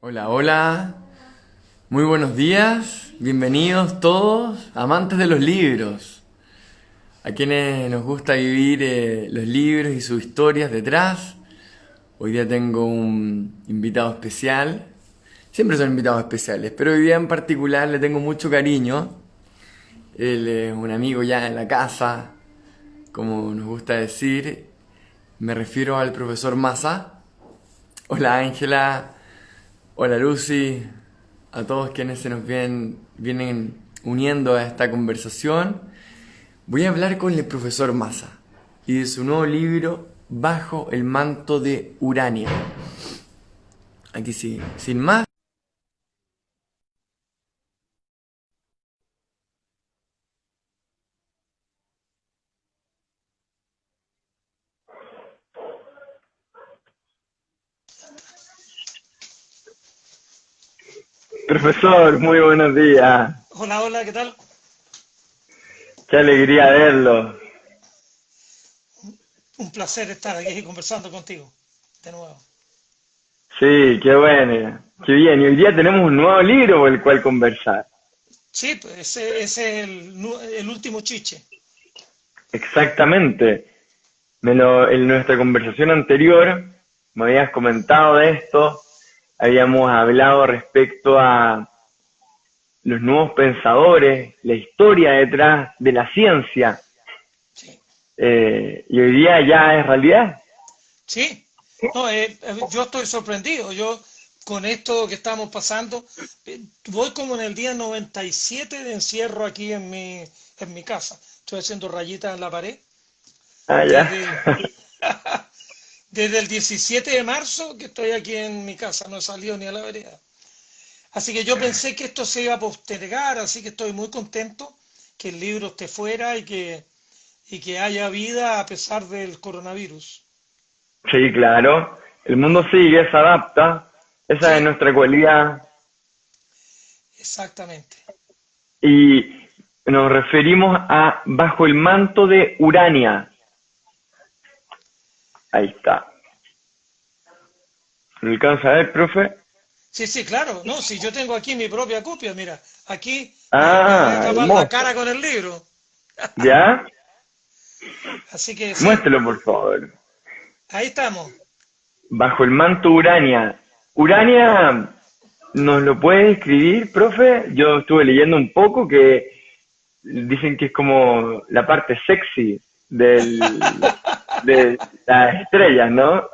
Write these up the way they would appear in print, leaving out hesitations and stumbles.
Hola, hola, muy buenos días, bienvenidos todos, amantes de los libros, a quienes nos gusta vivir los libros y sus historias detrás. Hoy día tengo un invitado especial, siempre son invitados especiales, pero hoy día en particular le tengo mucho cariño. Él es un amigo ya en la casa, como nos gusta decir. Me refiero al profesor Massa. Hola Ángela, hola Lucy, a todos quienes se nos vienen uniendo a esta conversación. Voy a hablar con el profesor Massa y de su nuevo libro Bajo el manto de Urania. Aquí sí, sin más. Profesor, muy buenos días. Hola, hola, ¿qué tal? Qué alegría verlo. Un placer estar aquí conversando contigo de nuevo. Sí, qué bueno. Qué bien. Y hoy día tenemos un nuevo libro por el cual conversar. Sí, pues ese es el último chiche. Exactamente. En nuestra conversación anterior me habías comentado de esto. Habíamos hablado respecto a los nuevos pensadores, la historia detrás de la ciencia. Sí, Y hoy día ya es realidad. sí. No, yo estoy sorprendido. Yo, con esto que estamos pasando, voy como en el día 97 de encierro aquí en mi casa. Estoy haciendo rayitas en la pared Ah, ya. desde, desde el 17 de marzo que estoy aquí en mi casa. No he salido ni a la vereda. Así que yo pensé que esto se iba a postergar, así que estoy muy contento que el libro esté fuera y que haya vida a pesar del coronavirus. Sí, claro. El mundo sigue, se adapta. Esa es Sí, nuestra cualidad. exactamente. Y nos referimos a Bajo el manto de Urania. Ahí está. ¿Lo alcanza a ver, profe? Sí, sí, claro, no, si yo tengo aquí mi propia copia, mira, aquí me voy a Ah, tapar la hermoso. cara con el libro. ¿Ya? Así que sí, Muéstrelo, por favor. ahí estamos. Bajo el manto Urania. Urania, ¿nos lo puede describir, profe? Yo estuve leyendo un poco que dicen que es como la parte sexy de las estrellas, ¿no?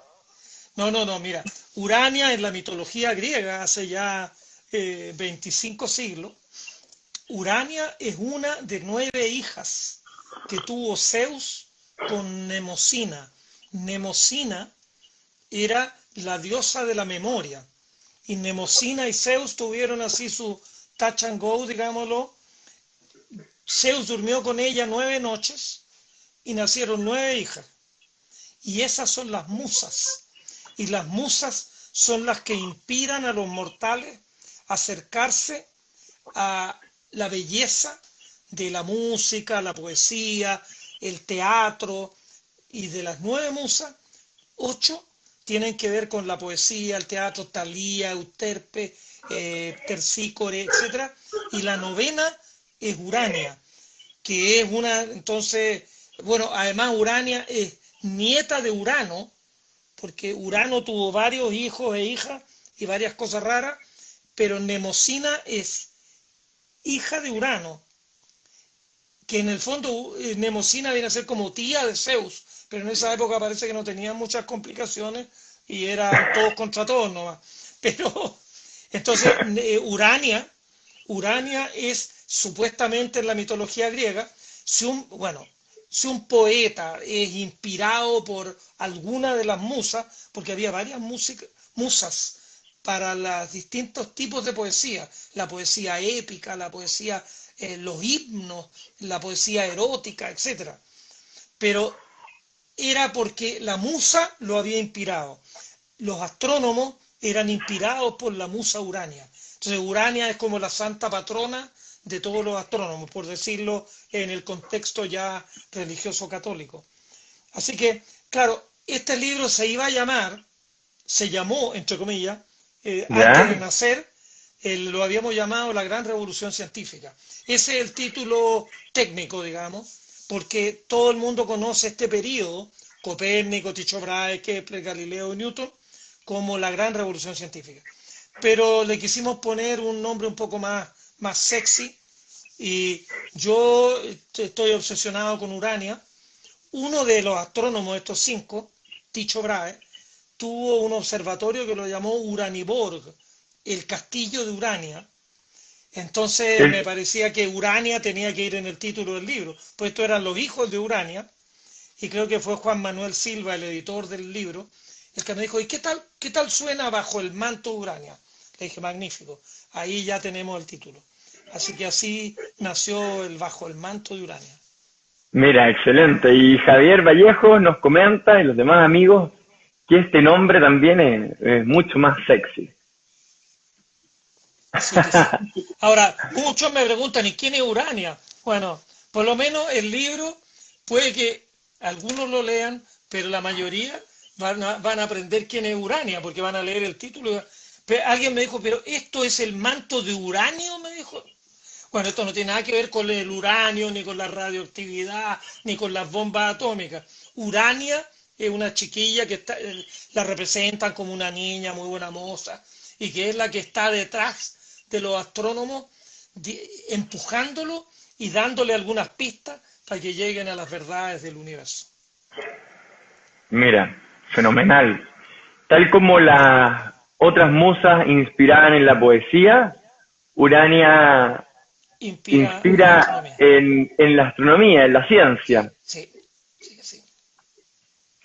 No, no, no, mira, Urania en la mitología griega hace ya 25 siglos. Urania es una de 9 hijas que tuvo Zeus con Nemocina. Nemocina era la diosa de la memoria. Y Nemocina y Zeus tuvieron así su touch and go, digámoslo. Zeus durmió con ella 9 noches y nacieron 9 hijas. Y esas son las musas. Y las musas son las que inspiran a los mortales a acercarse a la belleza de la música, la poesía, el teatro. Y de las 9 musas, 8 tienen que ver con la poesía, el teatro, Thalía, Euterpe, Terpsícore, etcétera. Y la novena es Urania, que es una, entonces, bueno, además Urania es nieta de Urano, porque Urano tuvo varios hijos e hijas y varias cosas raras, pero Nemocina es hija de Urano, que en el fondo Nemocina viene a ser como tía de Zeus, pero en esa época parece que no tenían muchas complicaciones y eran todos contra todos nomás. Pero entonces Urania es supuestamente en la mitología griega, bueno, si un poeta es inspirado por alguna de las musas, porque había varias musas para los distintos tipos de poesía, la poesía épica, la poesía, los himnos, la poesía erótica, etcétera. Pero era porque la musa lo había inspirado. Los astrónomos eran inspirados por la musa Urania. Entonces Urania es como la santa patrona de todos los astrónomos, por decirlo en el contexto ya religioso católico. Así que, claro, este libro se llamó, entre comillas, antes de ¿Ya? nacer, lo habíamos llamado la Gran Revolución Científica. Ese es el título técnico, digamos, porque todo el mundo conoce este periodo, Copérnico, Tycho Brahe, Kepler, Galileo y Newton, como la Gran Revolución Científica. Pero le quisimos poner un nombre un poco más sexy, y yo estoy obsesionado con Urania. Uno de los astrónomos de estos cinco, Tycho Brahe, tuvo un observatorio que lo llamó Uraniborg, el castillo de Urania. Entonces me Es- parecía que Urania tenía que ir en el título del libro, pues estos eran los hijos de Urania, y creo que fue Juan Manuel Silva, el editor del libro, el que me dijo, ¿y qué tal suena bajo el manto de Urania? Le dije, magnífico, ahí ya tenemos el título. Así que así nació el Bajo el manto de Urania. Mira, excelente. Y Javier Vallejo nos comenta, y los demás amigos, que este nombre también es mucho más sexy. Sí que sí. Ahora, muchos me preguntan, ¿y quién es Urania? Bueno, por lo menos el libro puede que algunos lo lean, pero la mayoría van a aprender quién es Urania, porque van a leer el título. Alguien me dijo, pero esto es el manto de uranio, me dijo. Bueno, esto no tiene nada que ver con el uranio, ni con la radioactividad, ni con las bombas atómicas. Urania es una chiquilla que la representan como una niña muy buena moza, y que es la que está detrás de los astrónomos, empujándolo y dándole algunas pistas para que lleguen a las verdades del universo. Mira, fenomenal. Tal como las otras musas inspiraban en la poesía, Urania Inspira en la inspira astronomía. en la astronomía, en la Sí, ciencia. sí, sí, sí.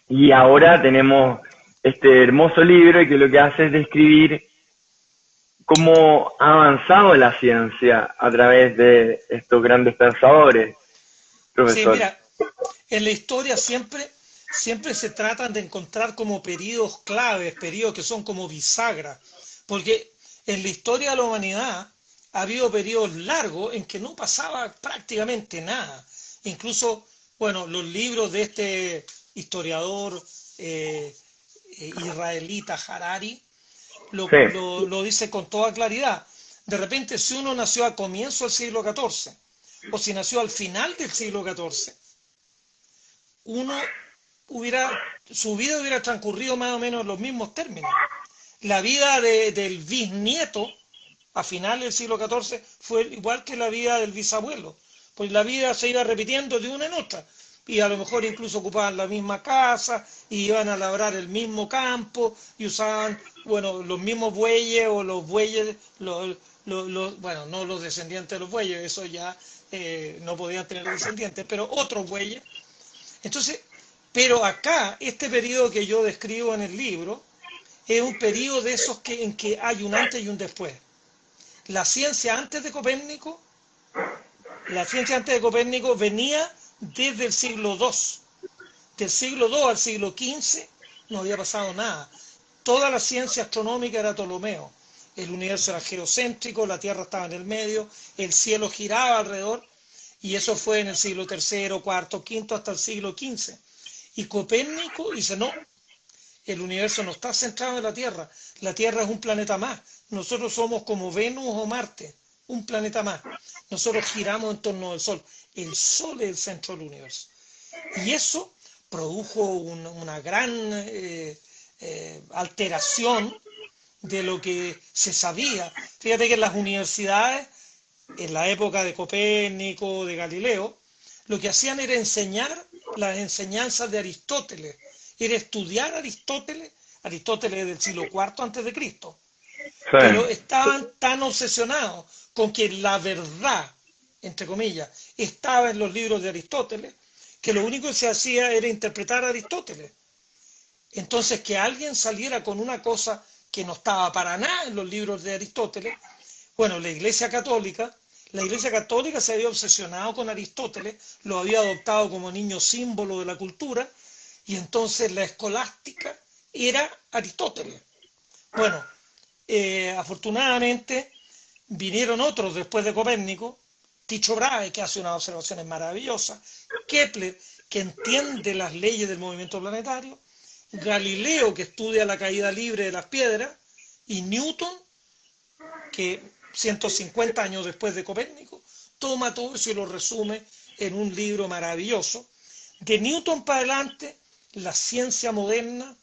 Y ahora tenemos este hermoso libro que lo que hace es describir cómo ha avanzado la ciencia a través de estos grandes pensadores, Sí, profesor. mira, en la historia siempre se tratan de encontrar como periodos claves, periodos que son como bisagras, porque en la historia de la humanidad ha habido periodos largos en que no pasaba prácticamente nada. Incluso, bueno, los libros de este historiador eh, israelita Harari Sí, lo dice con toda claridad. De repente, si uno nació a comienzo del siglo XIV o si nació al final del siglo XIV, uno su vida hubiera transcurrido más o menos en los mismos términos. La vida del bisnieto a finales del siglo XIV fue igual que la vida del bisabuelo, pues la vida se iba repitiendo de una en otra, y a lo mejor incluso ocupaban la misma casa, y iban a labrar el mismo campo, y usaban, bueno, los mismos bueyes, o los bueyes, bueno, no los descendientes de los bueyes, eso ya no podían tener descendientes, pero otros bueyes. Entonces, pero acá, este periodo que yo describo en el libro, es un periodo de esos en que hay un antes y un después. La ciencia antes de Copérnico, la ciencia antes de Copérnico venía desde el siglo II. Del siglo II al siglo XV no había pasado nada. Toda la ciencia astronómica era Ptolomeo. El universo era geocéntrico, la Tierra estaba en el medio, el cielo giraba alrededor, y eso fue en el siglo III, cuarto, quinto, hasta el siglo XV. Y Copérnico dice, no, el universo no está centrado en la Tierra es un planeta más, nosotros somos como Venus o Marte, un planeta más, nosotros giramos en torno del Sol, el Sol es el centro del universo. Y eso produjo una gran alteración de lo que se sabía. Fíjate que en las universidades, en la época de Copérnico, de Galileo, lo que hacían era enseñar las enseñanzas de Aristóteles, era estudiar Aristóteles del siglo IV antes de Cristo, pero sí. estaban tan obsesionados con que la verdad, entre comillas, estaba en los libros de Aristóteles, que lo único que se hacía era interpretar a Aristóteles. Entonces, que alguien saliera con una cosa que no estaba para nada en los libros de Aristóteles, bueno, la Iglesia Católica se había obsesionado con Aristóteles, lo había adoptado como niño símbolo de la cultura, y entonces la escolástica era Aristóteles. Bueno, afortunadamente vinieron otros después de Copérnico, Tycho Brahe, que hace unas observaciones maravillosas, Kepler, que entiende las leyes del movimiento planetario, Galileo, que estudia la caída libre de las piedras, Y Newton, que 150 años después de Copérnico, toma todo eso y lo resume en un libro maravilloso. De Newton para adelante, la ciencia moderna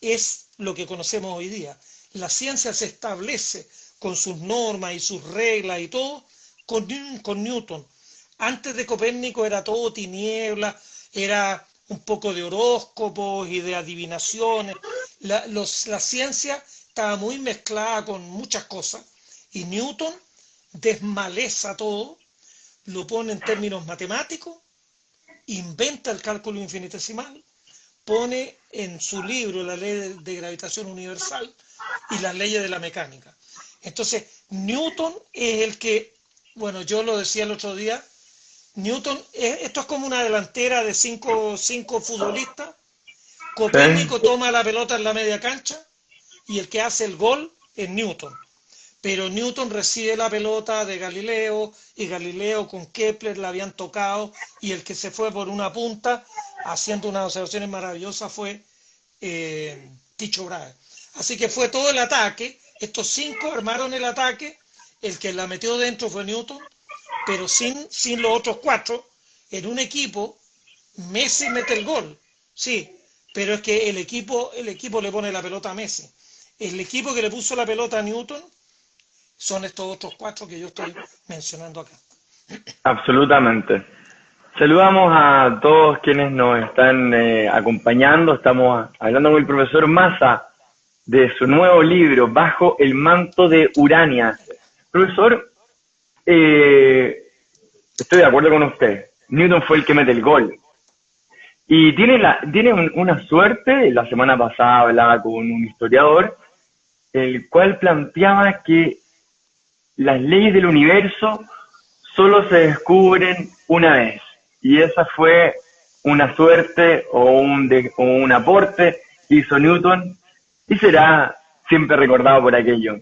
es lo que conocemos hoy día. La ciencia se establece con sus normas y sus reglas y todo con Newton. Antes de Copérnico era todo tiniebla, era un poco de horóscopos y de adivinaciones. La ciencia estaba muy mezclada con muchas cosas y Newton desmaleza todo, lo pone en términos matemáticos, inventa el cálculo infinitesimal, pone en su libro la ley de gravitación universal y las leyes de la mecánica. Entonces, Newton es el que, bueno, yo lo decía el otro día, Newton, esto es como una delantera de cinco futbolistas. Copérnico toma la pelota en la media cancha y el que hace el gol es Newton. Pero Newton recibe la pelota de Galileo y Galileo con Kepler la habían tocado y el que se fue por una punta haciendo unas observaciones maravillosas fue Tycho Brahe. Así que fue todo el ataque, estos 5 armaron el ataque, el que la metió dentro fue Newton, pero sin los otros 4, en un equipo, Messi mete el gol, sí, pero es que el equipo le pone la pelota a Messi. El equipo que le puso la pelota a Newton son estos otros 4 que yo estoy mencionando acá. Absolutamente. Saludamos a todos quienes nos están acompañando. Estamos hablando con el profesor Massa de su nuevo libro, Bajo el manto de Urania. Profesor, estoy de acuerdo con usted. Newton fue el que mete el gol. Y tiene una suerte. La semana pasada hablaba con un historiador, el cual planteaba que las leyes del universo solo se descubren una vez. Y esa fue una suerte o un aporte que hizo Newton y será siempre recordado por aquello.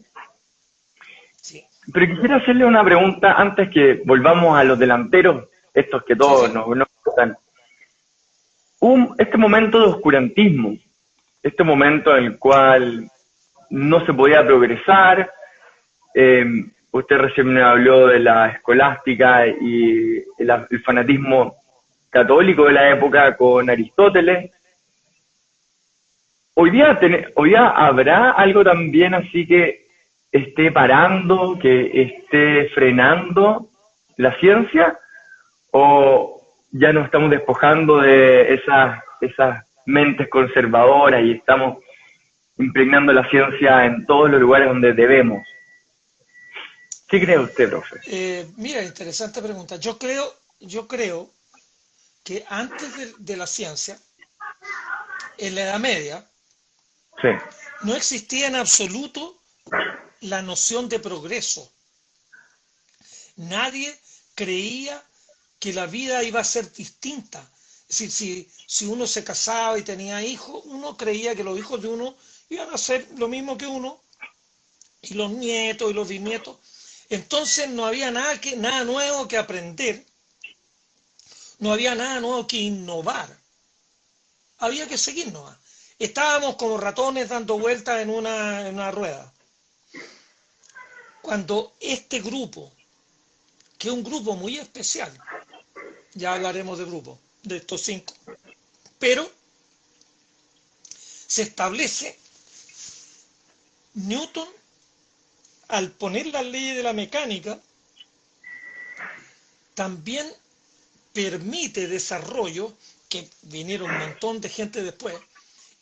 Sí. Pero quisiera hacerle una pregunta antes que volvamos a los delanteros, estos que todos nos gustan. Este momento de oscurantismo, este momento en el cual no se podía progresar, usted recién me habló de la escolástica y el fanatismo católico de la época con Aristóteles. Hoy día habrá algo también así que esté parando, que esté frenando la ciencia, o ya nos estamos despojando de esas mentes conservadoras y estamos impregnando la ciencia en todos los lugares donde debemos. ¿Qué cree usted, profe? Mira, interesante pregunta. Yo creo que antes de la ciencia, en la Edad Media, Sí. no existía en absoluto la noción de progreso. Nadie creía que la vida iba a ser distinta. Es decir, si uno se casaba y tenía hijos, uno creía que los hijos de uno iban a ser lo mismo que uno, y los nietos y los bisnietos. Entonces no había nada nuevo que aprender, no había nada nuevo que innovar. Había que seguir nomás. Estábamos como ratones dando vueltas en una rueda. Cuando este grupo, que es un grupo muy especial, ya hablaremos de grupo, de estos 5, pero se establece, Newton, al poner las leyes de la mecánica, también permite desarrollo, que vinieron un montón de gente después,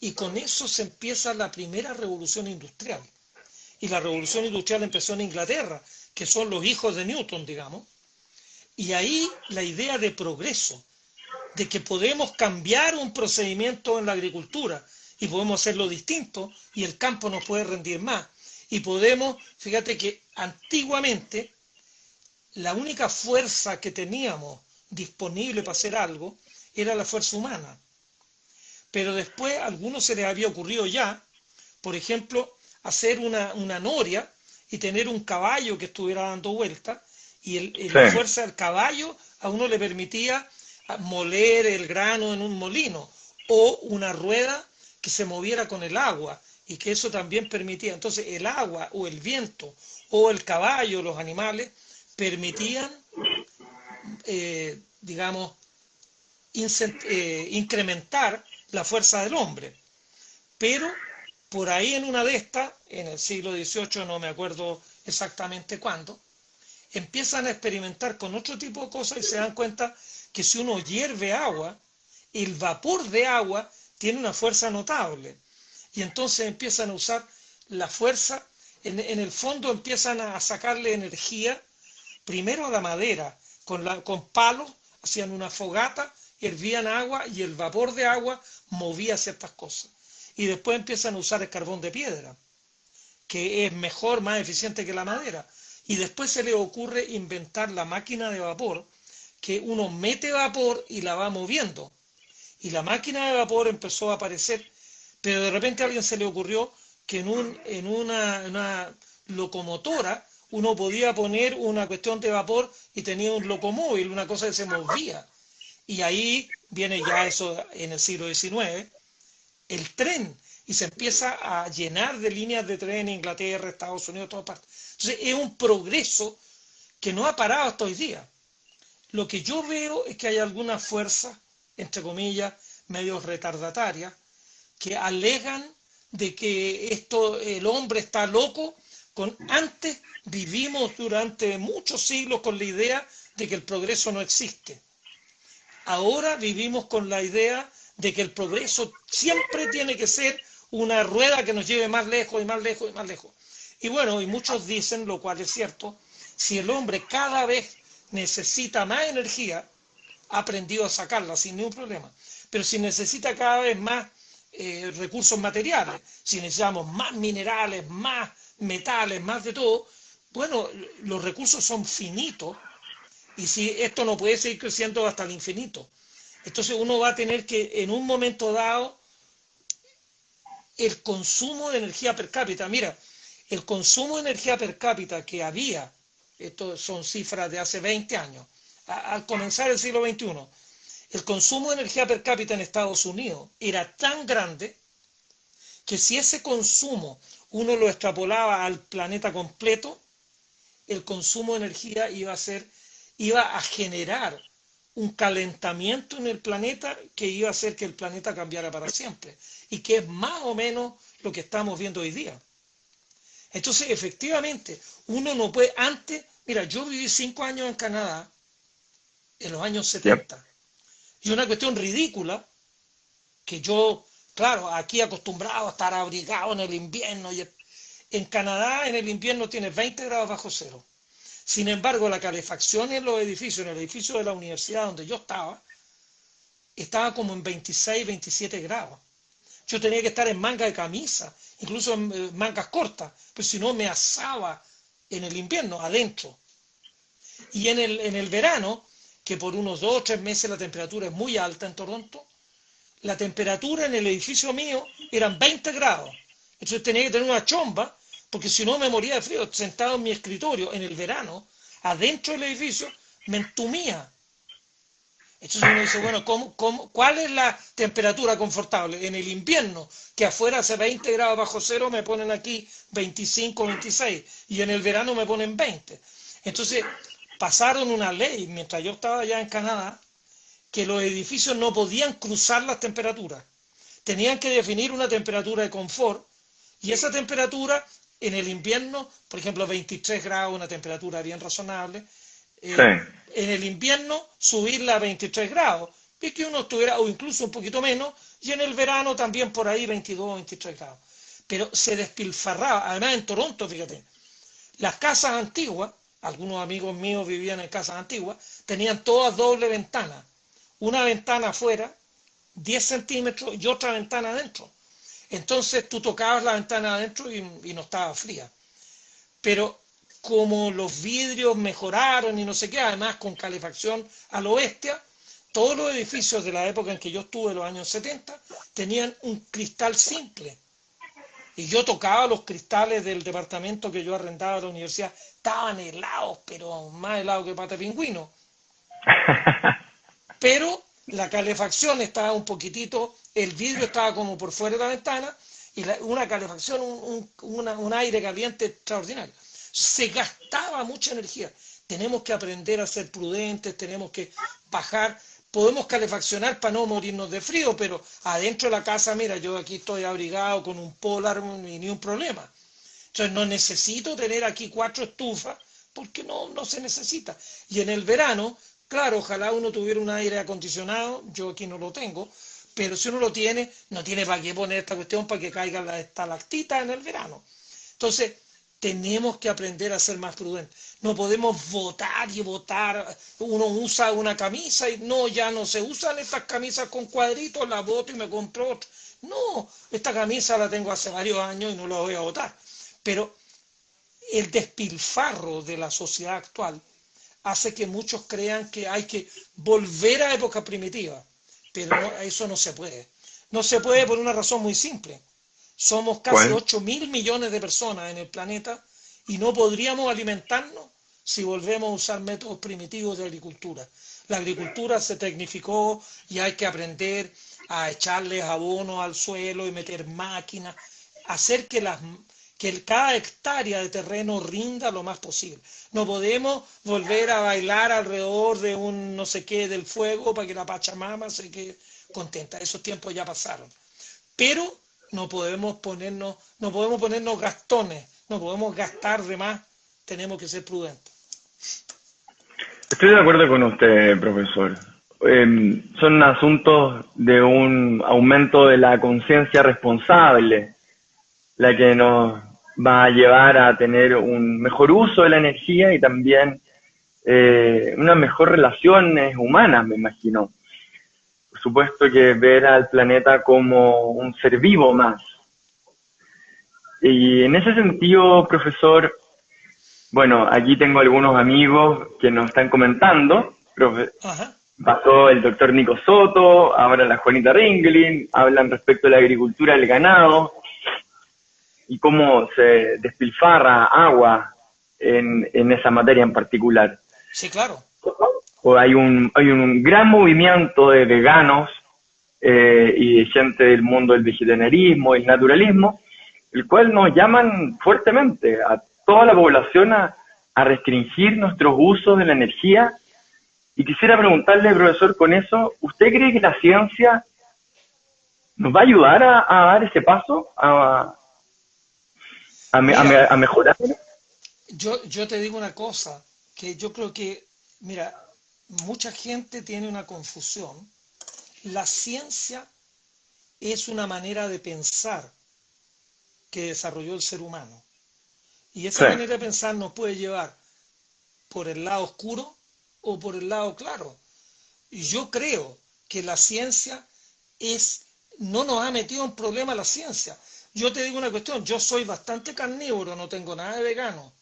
y con eso se empieza la primera revolución industrial. Y la revolución industrial empezó en Inglaterra, que son los hijos de Newton, digamos, y ahí la idea de progreso, de que podemos cambiar un procedimiento en la agricultura y podemos hacerlo distinto y el campo nos puede rendir más. Y podemos, fíjate que antiguamente la única fuerza que teníamos disponible para hacer algo era la fuerza humana. Pero después a algunos se les había ocurrido ya, por ejemplo, hacer una noria y tener un caballo que estuviera dando vuelta, y la fuerza del caballo a uno le permitía moler el grano en un molino, o una rueda que se moviera con el agua y que eso también permitía, entonces el agua o el viento o el caballo, los animales, permitían, digamos, incrementar la fuerza del hombre. Pero por ahí en una de estas, en el siglo XVIII, no me acuerdo exactamente cuándo, empiezan a experimentar con otro tipo de cosas y se dan cuenta que si uno hierve agua, el vapor de agua tiene una fuerza notable. Y entonces empiezan a usar la fuerza, en el fondo empiezan a sacarle energía, primero a la madera, con palos, hacían una fogata, hervían agua y el vapor de agua movía ciertas cosas. Y después empiezan a usar el carbón de piedra, que es mejor, más eficiente que la madera. Y después se le ocurre inventar la máquina de vapor, que uno mete vapor y la va moviendo. Y la máquina de vapor empezó a aparecer, pero de repente a alguien se le ocurrió que en una locomotora uno podía poner una cuestión de vapor y tenía un locomóvil, una cosa que se movía. Y ahí viene ya eso en el siglo XIX, el tren, y se empieza a llenar de líneas de tren en Inglaterra, Estados Unidos, todas partes. Entonces es un progreso que no ha parado hasta hoy día. Lo que yo veo es que hay algunas fuerzas, entre comillas, medio retardatarias, que alegan de que el hombre está loco. Antes vivimos durante muchos siglos con la idea de que el progreso no existe. Ahora vivimos con la idea de que el progreso siempre tiene que ser una rueda que nos lleve más lejos y más lejos y más lejos. Y bueno, y muchos dicen, lo cual es cierto, si el hombre cada vez necesita más energía, ha aprendido a sacarla sin ningún problema. Pero si necesita cada vez más recursos materiales, si necesitamos más minerales, más metales, más de todo, bueno, los recursos son finitos y si esto no puede seguir creciendo hasta el infinito. Entonces uno va a tener que, en un momento dado, el consumo de energía per cápita, mira, el consumo de energía per cápita que había, esto son cifras de hace 20 años, al comenzar el siglo XXI, el consumo de energía per cápita en Estados Unidos era tan grande que si ese consumo uno lo extrapolaba al planeta completo, el consumo de energía iba a generar un calentamiento en el planeta que iba a hacer que el planeta cambiara para siempre, y que es más o menos lo que estamos viendo hoy día. Entonces, efectivamente, uno no puede, mira, yo viví 5 años en Canadá, en los años 70, y una cuestión ridícula, que yo, claro, aquí acostumbrado a estar abrigado en el invierno, y en Canadá en el invierno tienes 20 grados bajo cero. Sin embargo, la calefacción en los edificios, en el edificio de la universidad donde yo estaba como en 26, 27 grados. Yo tenía que estar en manga de camisa, incluso en mangas cortas, pues si no me asaba en el invierno, adentro. Y en el verano, que por unos 2 o 3 meses la temperatura es muy alta en Toronto, la temperatura en el edificio mío eran 20 grados. Entonces tenía que tener una chomba, porque si no me moría de frío, sentado en mi escritorio en el verano, adentro del edificio, me entumía. Entonces uno dice, bueno, ¿cuál es la temperatura confortable? En el invierno, que afuera hace 20 grados bajo cero, me ponen aquí 25, 26, y en el verano me ponen 20. Entonces pasaron una ley, mientras yo estaba allá en Canadá, que los edificios no podían cruzar las temperaturas. Tenían que definir una temperatura de confort, y esa temperatura en el invierno, por ejemplo, 23 grados, una temperatura bien razonable, en el invierno subirla a 23 grados, y que uno estuviera, o incluso un poquito menos, y en el verano también por ahí 22 o 23 grados. Pero se despilfarraba, además en Toronto, fíjate, las casas antiguas, algunos amigos míos vivían en casas antiguas, tenían todas doble ventana, una ventana afuera, 10 centímetros, y otra ventana adentro. Entonces tú tocabas la ventana adentro y no estaba fría. Pero como los vidrios mejoraron y no sé qué, además con calefacción a lo bestia, todos los edificios de la época en que yo estuve, los años 70, tenían un cristal simple. Y yo tocaba los cristales del departamento que yo arrendaba a la universidad, estaban helados, pero más helados que pata de pingüino. Pero la calefacción estaba un poquitito, el vidrio estaba como por fuera de la ventana, y una calefacción, un aire caliente extraordinario. Se gastaba mucha energía. Tenemos que aprender a ser prudentes, tenemos que bajar. Podemos calefaccionar para no morirnos de frío, pero adentro de la casa, mira, yo aquí estoy abrigado con un polar y ni un problema. Entonces no necesito tener aquí 4 estufas porque no se necesita. Y en el verano, claro, ojalá uno tuviera un aire acondicionado, yo aquí no lo tengo, pero si uno lo tiene, no tiene para qué poner esta cuestión para que caigan las estalactitas en el verano. Entonces, tenemos que aprender a ser más prudentes. No podemos votar y votar. Uno usa una camisa y no, ya no se usan estas camisas con cuadritos, la voto y me compro otra. No, esta camisa la tengo hace varios años y no la voy a votar. Pero el despilfarro de la sociedad actual hace que muchos crean que hay que volver a época primitiva, pero no, eso no se puede. No se puede por una razón muy simple. Somos casi ¿Cuál? 8.000 millones de personas en el planeta y no podríamos alimentarnos si volvemos a usar métodos primitivos de agricultura. La agricultura se tecnificó y hay que aprender a echarles abono al suelo y meter máquinas, hacer que cada hectárea de terreno rinda lo más posible. No podemos volver a bailar alrededor de un no sé qué del fuego para que la Pachamama se quede contenta. Esos tiempos ya pasaron. Pero no podemos ponernos gastones, no podemos gastar de más, tenemos que ser prudentes. Estoy de acuerdo con usted, profesor. Son asuntos de un aumento de la conciencia responsable, la que nos va a llevar a tener un mejor uso de la energía y también unas mejores relaciones humanas, me imagino. Por supuesto que ver al planeta como un ser vivo más. Y en ese sentido, profesor, bueno, aquí tengo algunos amigos que nos están comentando. Ajá. Pasó el doctor Nico Soto, ahora la Juanita Ringling, hablan respecto a la agricultura del ganado y cómo se despilfarra agua en esa materia en particular. Sí, claro. O hay un gran movimiento de veganos y de gente del mundo del vegetarianismo y el naturalismo, el cual nos llaman fuertemente a toda la población a restringir nuestros usos de la energía. Y quisiera preguntarle, profesor, con eso, ¿usted cree que la ciencia nos va a ayudar a dar ese paso, Mira, a mejorar? yo te digo una cosa, que yo creo que, mira, mucha gente tiene una confusión. La ciencia es una manera de pensar que desarrolló el ser humano. Y esa Sí, manera de pensar nos puede llevar por el lado oscuro o por el lado claro. Y yo creo que la ciencia no nos ha metido en problema la ciencia. Yo te digo una cuestión, yo soy bastante carnívoro, no tengo nada de vegano,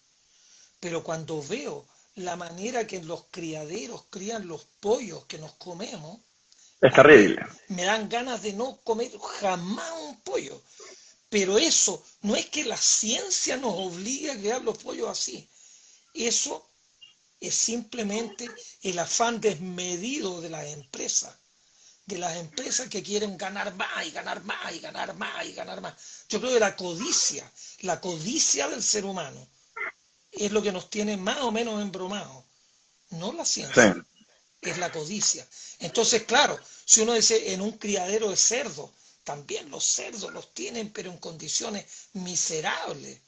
pero cuando veo la manera que los criaderos crían los pollos que nos comemos, es a mí terrible. me dan ganas de no comer jamás un pollo. Pero eso no es que la ciencia nos obligue a crear los pollos así. Eso es simplemente el afán desmedido de las empresas que quieren ganar más y ganar más y ganar más y ganar más. Yo creo que la codicia del ser humano es lo que nos tiene más o menos embromados, no la Sí, ciencia, es la codicia. Entonces, claro, si uno dice en un criadero de cerdos, también los cerdos los tienen, pero en condiciones miserables,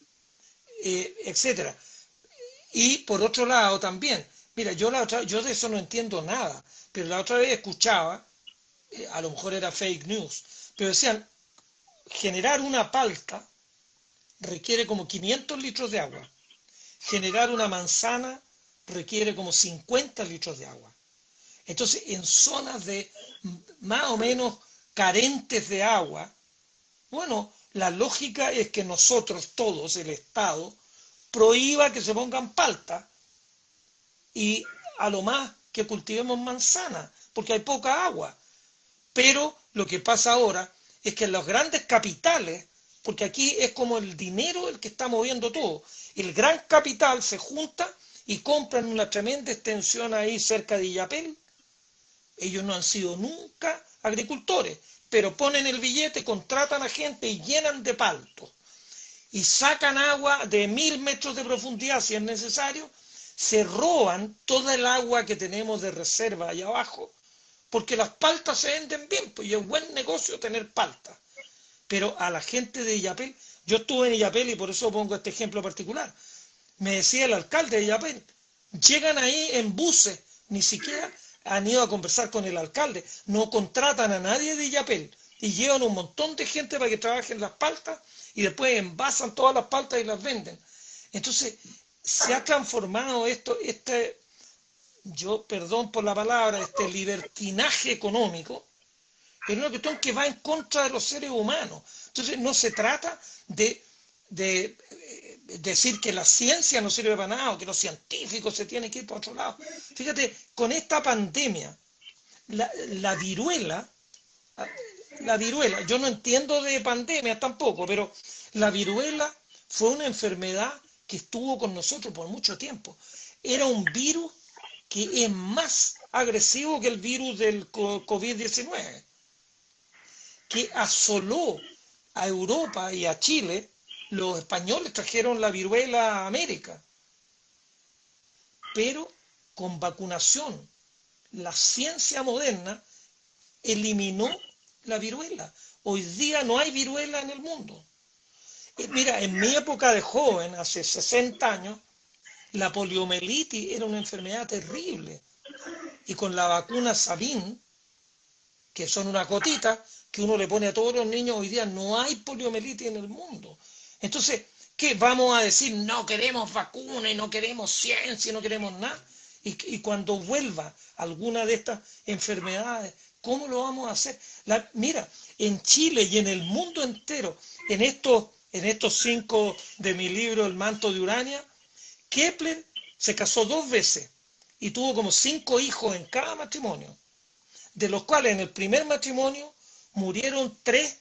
etcétera. Y por otro lado también, mira, yo de eso no entiendo nada, pero la otra vez escuchaba, a lo mejor era fake news, pero decían, generar una palta requiere como 500 litros de agua, generar una manzana requiere como 50 litros de agua. Entonces, en zonas de más o menos carentes de agua, bueno, la lógica es que nosotros todos, el Estado, prohíba que se pongan palta y a lo más que cultivemos manzana, porque hay poca agua. Pero lo que pasa ahora es que en los grandes capitales, porque aquí es como el dinero el que está moviendo todo, el gran capital se junta y compran una tremenda extensión ahí cerca de Illapel. Ellos no han sido nunca agricultores, pero ponen el billete, contratan a gente y llenan de palto. Y sacan agua de 1000 metros de profundidad si es necesario, se roban toda el agua que tenemos de reserva allá abajo, porque las paltas se venden bien, pues y es buen negocio tener paltas. Pero a la gente de Illapel, yo estuve en Illapel y por eso pongo este ejemplo particular, me decía el alcalde de Illapel, llegan ahí en buses, ni siquiera han ido a conversar con el alcalde, no contratan a nadie de Illapel y llevan un montón de gente para que trabajen las paltas y después envasan todas las paltas y las venden. Entonces, se ha transformado esto, yo perdón por la palabra, este libertinaje económico, en una cuestión que va en contra de los seres humanos. Entonces, no se trata de decir que la ciencia no sirve para nada o que los científicos se tienen que ir para otro lado. Fíjate, con esta pandemia, la viruela, yo no entiendo de pandemia tampoco, pero la viruela fue una enfermedad que estuvo con nosotros por mucho tiempo. Era un virus que es más agresivo que el virus del COVID-19, que asoló a Europa y a Chile. Los españoles trajeron la viruela a América, pero con vacunación, la ciencia moderna eliminó la viruela. Hoy día no hay viruela en el mundo. Mira, en mi época de joven, hace 60 años, la poliomielitis era una enfermedad terrible. Y con la vacuna Sabin, que son unas gotitas que uno le pone a todos los niños, hoy día no hay poliomielitis en el mundo. Entonces, ¿qué vamos a decir? No queremos vacuna y no queremos ciencia y no queremos nada. Y cuando vuelva alguna de estas enfermedades, ¿cómo lo vamos a hacer? Mira, en Chile y en el mundo entero, en estos 5 de mi libro, El manto de Urania, Kepler se casó 2 veces y tuvo como 5 hijos en cada matrimonio, de los cuales en el primer matrimonio murieron 3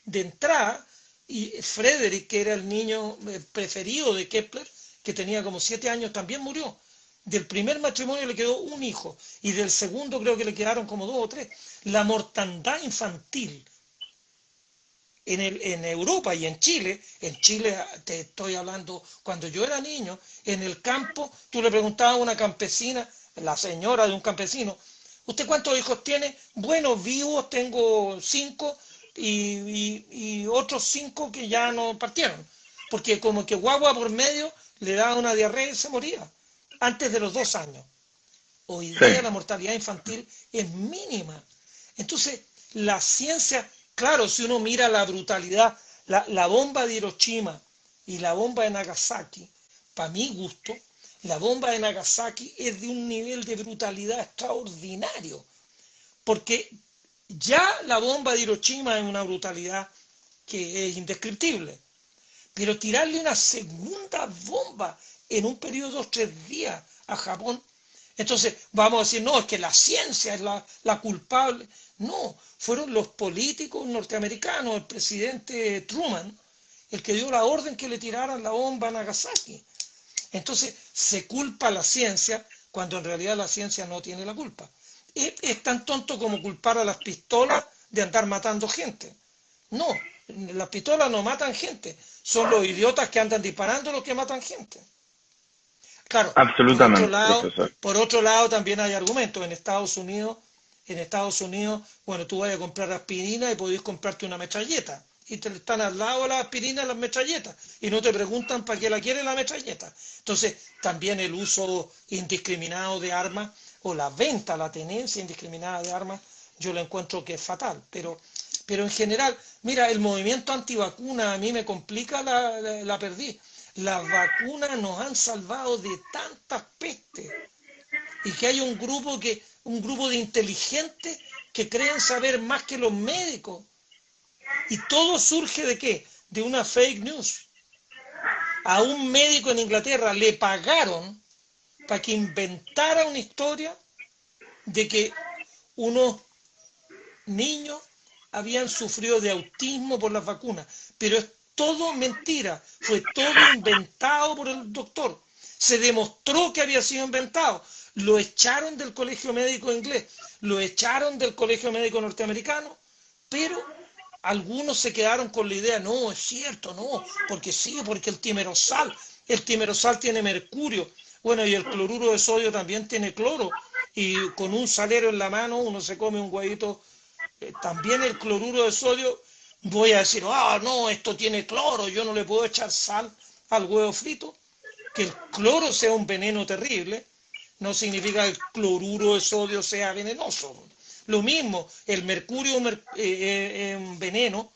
de entrada, y Frederick, que era el niño preferido de Kepler, que tenía como 7 años, también murió. Del primer matrimonio le quedó un hijo y del segundo creo que le quedaron como 2 o 3. La mortandad infantil en Europa y en Chile te estoy hablando, cuando yo era niño, en el campo, tú le preguntabas a una campesina, la señora de un campesino, ¿usted cuántos hijos tiene? Bueno, vivos tengo 5 y otros 5 que ya no partieron, porque como que guagua por medio le daba una diarrea y se moría antes de los 2 años. Hoy día la mortalidad infantil es mínima. Entonces, la ciencia, claro, si uno mira la brutalidad, la bomba de Hiroshima y la bomba de Nagasaki, para mi gusto, la bomba de Nagasaki es de un nivel de brutalidad extraordinario, porque ya la bomba de Hiroshima es una brutalidad que es indescriptible, pero tirarle una segunda bomba en un periodo de 3 días a Japón, entonces vamos a decir, no, es que la ciencia es la culpable. No, fueron los políticos norteamericanos, el presidente Truman, el que dio la orden que le tiraran la bomba a Nagasaki. Entonces se culpa a la ciencia cuando en realidad la ciencia no tiene la culpa. Es tan tonto como culpar a las pistolas de andar matando gente. No, las pistolas no matan gente, son los idiotas que andan disparando los que matan gente. Claro, Absolutamente, profesor. por otro lado también hay argumentos. En Estados Unidos, bueno, tú vas a comprar aspirina y podés comprarte una metralleta. Y te están al lado las aspirinas y las metralletas. Y no te preguntan para qué la quiere la metralleta. Entonces, también el uso indiscriminado de armas, o la venta, la tenencia indiscriminada de armas, yo lo encuentro que es fatal. Pero en general, mira, el movimiento antivacuna a mí me complica la perdiz. Las vacunas nos han salvado de tantas pestes. Y que hay un grupo de inteligentes que creen saber más que los médicos. Y todo surge ¿de qué? De una fake news. A un médico en Inglaterra le pagaron para que inventara una historia de que unos niños habían sufrido de autismo por las vacunas. Pero es todo mentira, fue todo inventado por el doctor. Se demostró que había sido inventado. Lo echaron del colegio médico inglés, lo echaron del colegio médico norteamericano, pero algunos se quedaron con la idea, no, es cierto, no, porque sí, porque el timerosal tiene mercurio, bueno, y el cloruro de sodio también tiene cloro, y con un salero en la mano uno se come un huevito, también el cloruro de sodio, voy a decir, ah, no, esto tiene cloro, yo no le puedo echar sal al huevo frito, que el cloro sea un veneno terrible, no significa que el cloruro de sodio sea venenoso. Lo mismo, el mercurio es un veneno,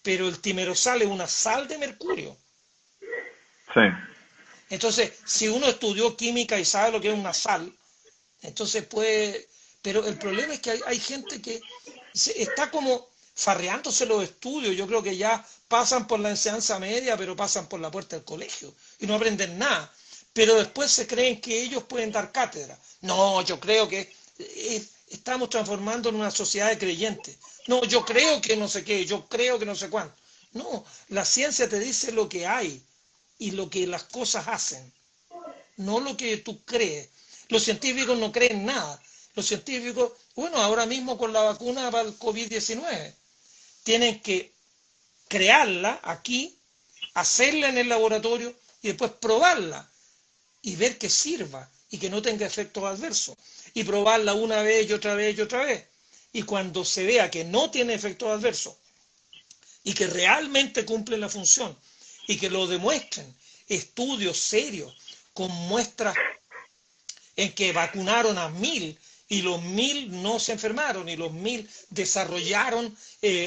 pero el timerosal es una sal de mercurio. Sí, Entonces, si uno estudió química y sabe lo que es una sal, entonces puede... Pero el problema es que hay gente que está como farreándose los estudios. Yo creo que ya pasan por la enseñanza media, pero pasan por la puerta del colegio y no aprenden nada. Pero después se creen que ellos pueden dar cátedra. No, yo creo que estamos transformando en una sociedad de creyentes. No, yo creo que no sé qué, yo creo que no sé cuánto. No, la ciencia te dice lo que hay y lo que las cosas hacen, no lo que tú crees. Los científicos no creen nada. Los científicos, bueno, ahora mismo con la vacuna para el COVID-19, tienen que crearla aquí, hacerla en el laboratorio y después probarla y ver que sirva y que no tenga efectos adversos. Y probarla una vez y otra vez y otra vez. Y cuando se vea que no tiene efectos adversos y que realmente cumple la función y que lo demuestren estudios serios con muestras en que vacunaron a 1000 y los 1000 no se enfermaron y los 1000 desarrollaron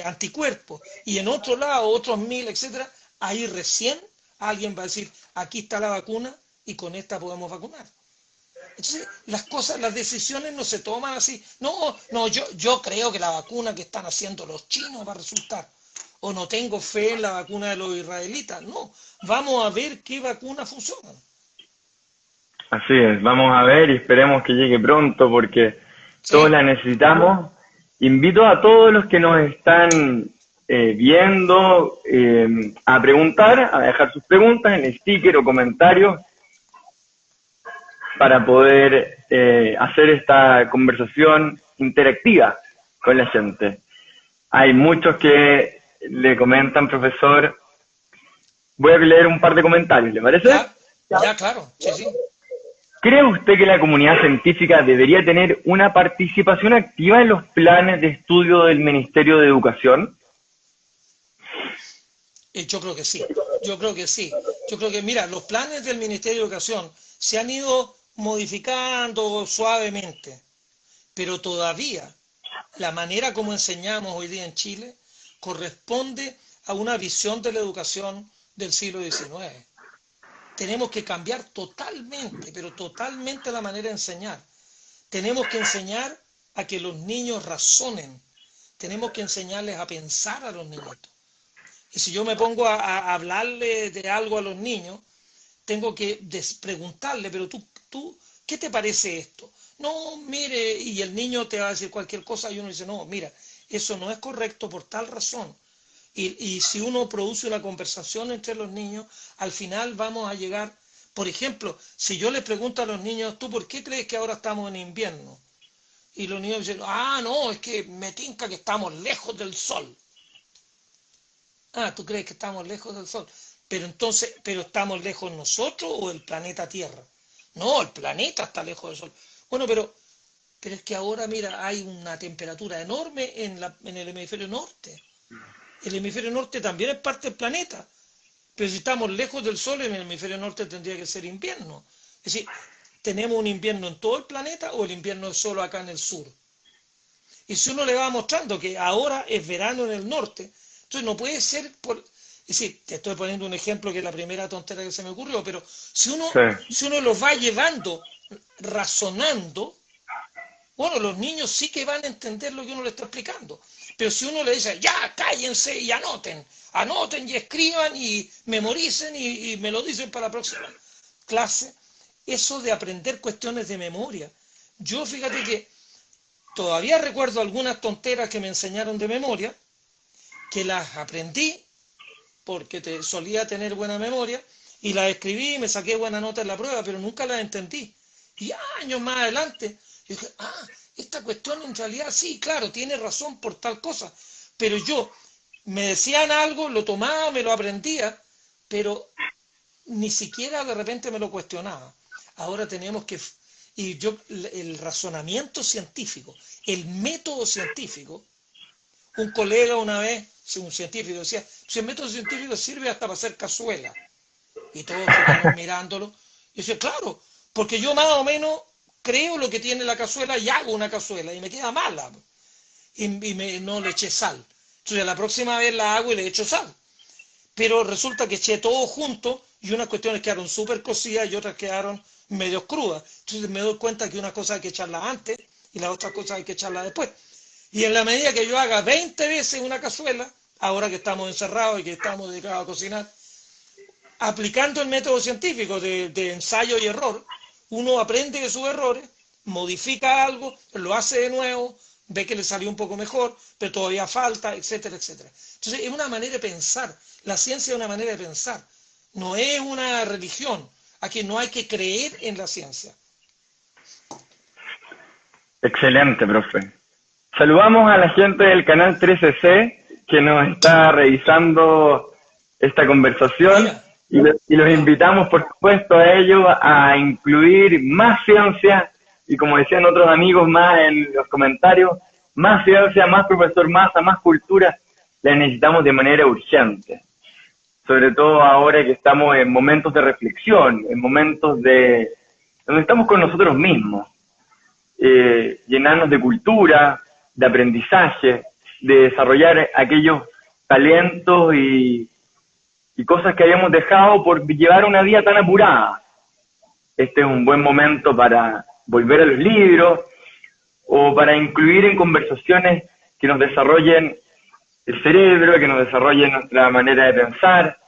anticuerpos y en otro lado otros 1000, etcétera, ahí recién alguien va a decir, aquí está la vacuna y con esta podemos vacunar. Entonces, las cosas, las decisiones no se toman así. No, no, yo creo que la vacuna que están haciendo los chinos va a resultar. O no tengo fe en la vacuna de los israelitas. No, vamos a ver qué vacuna funciona. así es. Vamos a ver y esperemos que llegue pronto porque todos Sí, la necesitamos. Invito a todos los que nos están viendo a preguntar, a dejar sus preguntas en sticker o comentarios para poder hacer esta conversación interactiva con la gente. Hay muchos que le comentan, profesor. Voy a leer un par de comentarios, ¿le parece? ya, claro, sí, sí. ¿Cree usted que la comunidad científica debería tener una participación activa en los planes de estudio del Ministerio de Educación? Yo creo que sí, yo creo que sí. Yo creo que, mira, los planes del Ministerio de Educación se han ido modificando suavemente, pero todavía la manera como enseñamos hoy día en Chile corresponde a una visión de la educación del siglo XIX. Tenemos que cambiar totalmente, pero totalmente la manera de enseñar. Tenemos que enseñar a que los niños razonen. Tenemos que enseñarles a pensar a los niñitos. Y si yo me pongo a hablarle de algo a los niños, tengo que preguntarle, pero tú, ¿qué te parece esto? No, mire, y el niño te va a decir cualquier cosa y uno dice, no, mira, eso no es correcto por tal razón. Y si uno produce una conversación entre los niños, al final vamos a llegar, por ejemplo, si yo les pregunto a los niños, ¿tú por qué crees que ahora estamos en invierno? Y los niños dicen, ah, no, es que me tinca que estamos lejos del sol. Ah, ¿tú crees que estamos lejos del sol? Pero entonces, ¿pero estamos lejos nosotros o el planeta Tierra? No, el planeta está lejos del sol. Bueno, pero es que ahora, mira, hay una temperatura enorme en el hemisferio norte. El hemisferio norte también es parte del planeta. Pero si estamos lejos del sol, en el hemisferio norte tendría que ser invierno. Es decir, ¿tenemos un invierno en todo el planeta o el invierno es solo acá en el sur? Y si uno le va mostrando que ahora es verano en el norte, entonces no puede ser por... Es decir, te estoy poniendo un ejemplo que es la primera tontera que se me ocurrió, pero Sí, si uno los va llevando, razonando, bueno, los niños sí que van a entender lo que uno le está explicando. Pero si uno le dice, ya, cállense y anoten, anoten y escriban y memoricen y me lo dicen para la próxima clase, eso de aprender cuestiones de memoria. Yo fíjate que todavía recuerdo algunas tonteras que me enseñaron de memoria, que las aprendí porque solía tener buena memoria y las escribí y me saqué buena nota en la prueba, pero nunca las entendí. Y años más adelante, yo dije, esta cuestión en realidad sí, claro, tiene razón por tal cosa, pero yo me decían algo, lo tomaba, me lo aprendía, pero ni siquiera de repente me lo cuestionaba. Ahora tenemos que, y yo, el razonamiento científico, el método científico, un colega una vez, un científico, decía, si el método científico sirve hasta para hacer cazuela. Y todos quedamos mirándolo. Y yo decía, claro, porque yo más o menos creo lo que tiene la cazuela y hago una cazuela y me queda mala. No le eché sal. Entonces la próxima vez la hago y le echo sal. Pero resulta que eché todo junto y unas cuestiones quedaron súper cocidas y otras quedaron medio crudas. Entonces me doy cuenta que una cosa hay que echarla antes y la otra cosa hay que echarla después. Y en la medida que yo haga 20 veces una cazuela, ahora que estamos encerrados y que estamos dedicados a cocinar, aplicando el método científico de ensayo y error, uno aprende de sus errores, modifica algo, lo hace de nuevo, ve que le salió un poco mejor, pero todavía falta, etcétera, etcétera. Entonces es una manera de pensar, la ciencia es una manera de pensar, no es una religión, aquí no hay que creer en la ciencia. Excelente, profe. Saludamos a la gente del canal 13C que nos está revisando esta conversación y los invitamos, por supuesto, a ellos a incluir más ciencia y, como decían otros amigos más en los comentarios, más ciencia, más profesor Massa, más cultura, la necesitamos de manera urgente. Sobre todo ahora que estamos en momentos de reflexión, en momentos de donde estamos con nosotros mismos. Llenarnos de cultura, de aprendizaje, de desarrollar aquellos talentos y cosas que habíamos dejado por llevar una vida tan apurada. Este es un buen momento para volver a los libros o para incluir en conversaciones que nos desarrollen el cerebro, que nos desarrollen nuestra manera de pensar.